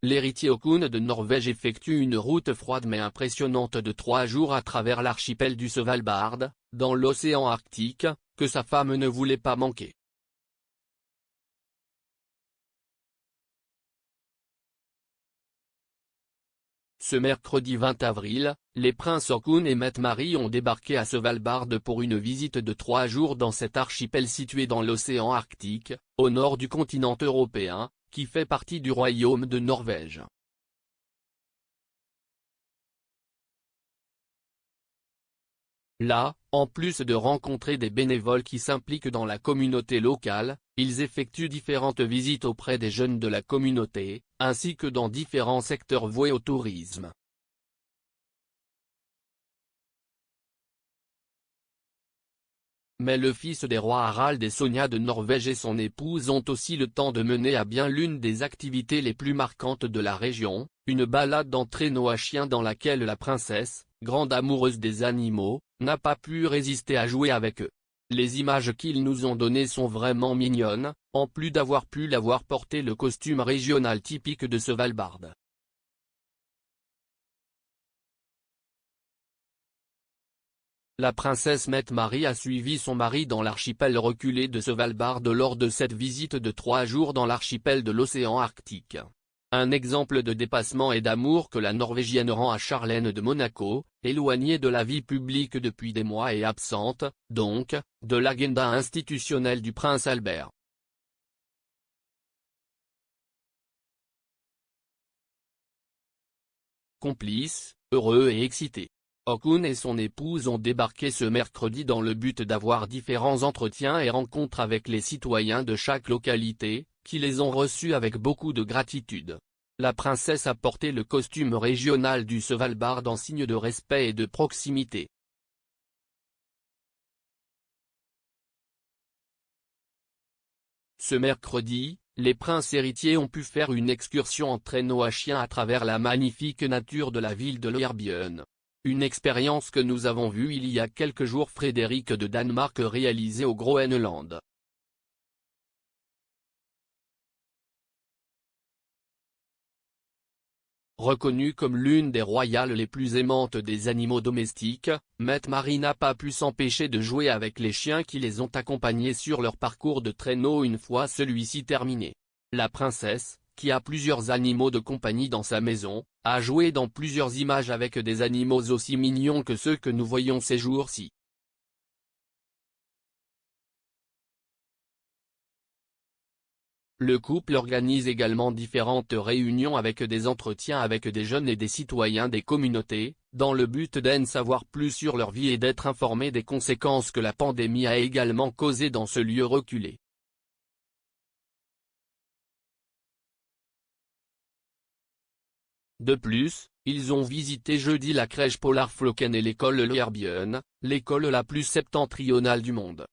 l'héritier Haakon de Norvège effectue une route froide mais impressionnante de 3 jours à travers l'archipel du Svalbard, dans l'océan Arctique, que sa femme ne voulait pas manquer. Ce mercredi 20 avril, les princes Haakon et Mette-Marit ont débarqué à Svalbard pour une visite de 3 jours dans cet archipel situé dans l'océan Arctique, au nord du continent européen, qui fait partie du royaume de Norvège. Là, en plus de rencontrer des bénévoles qui s'impliquent dans la communauté locale, ils effectuent différentes visites auprès des jeunes de la communauté, ainsi que dans différents secteurs voués au tourisme. Mais le fils des rois Harald et Sonja de Norvège et son épouse ont aussi le temps de mener à bien l'une des activités les plus marquantes de la région, une balade en traîneau à chien dans laquelle la princesse, grande amoureuse des animaux, n'a pas pu résister à jouer avec eux. Les images qu'ils nous ont données sont vraiment mignonnes, en plus d'avoir pu la voir porter le costume régional typique de Svalbard. La princesse Mette-Marit a suivi son mari dans l'archipel reculé de Svalbard lors de cette visite de 3 jours dans l'archipel de l'océan Arctique. Un exemple de dépassement et d'amour que la Norvégienne rend à Charlène de Monaco, éloignée de la vie publique depuis des mois et absente, donc, de l'agenda institutionnel du prince Albert. Complices, heureux et excités. Haakon et son épouse ont débarqué ce mercredi dans le but d'avoir différents entretiens et rencontres avec les citoyens de chaque localité, qui les ont reçus avec beaucoup de gratitude. La princesse a porté le costume régional du Svalbard en signe de respect et de proximité. Ce mercredi, les princes héritiers ont pu faire une excursion en traîneau à chien à travers la magnifique nature de la ville de Longyearbyen. Une expérience que nous avons vue il y a quelques jours Frédéric de Danemark réaliser au Groenland. Reconnue comme l'une des royales les plus aimantes des animaux domestiques, Mette-Marit n'a pas pu s'empêcher de jouer avec les chiens qui les ont accompagnés sur leur parcours de traîneau une fois celui-ci terminé. La princesse, qui a plusieurs animaux de compagnie dans sa maison, a joué dans plusieurs images avec des animaux aussi mignons que ceux que nous voyons ces jours-ci. Le couple organise également différentes réunions avec des entretiens avec des jeunes et des citoyens des communautés, dans le but d'en savoir plus sur leur vie et d'être informés des conséquences que la pandémie a également causées dans ce lieu reculé. De plus, ils ont visité jeudi la crèche Polarflokken et l'école Longyearbyen, l'école la plus septentrionale du monde.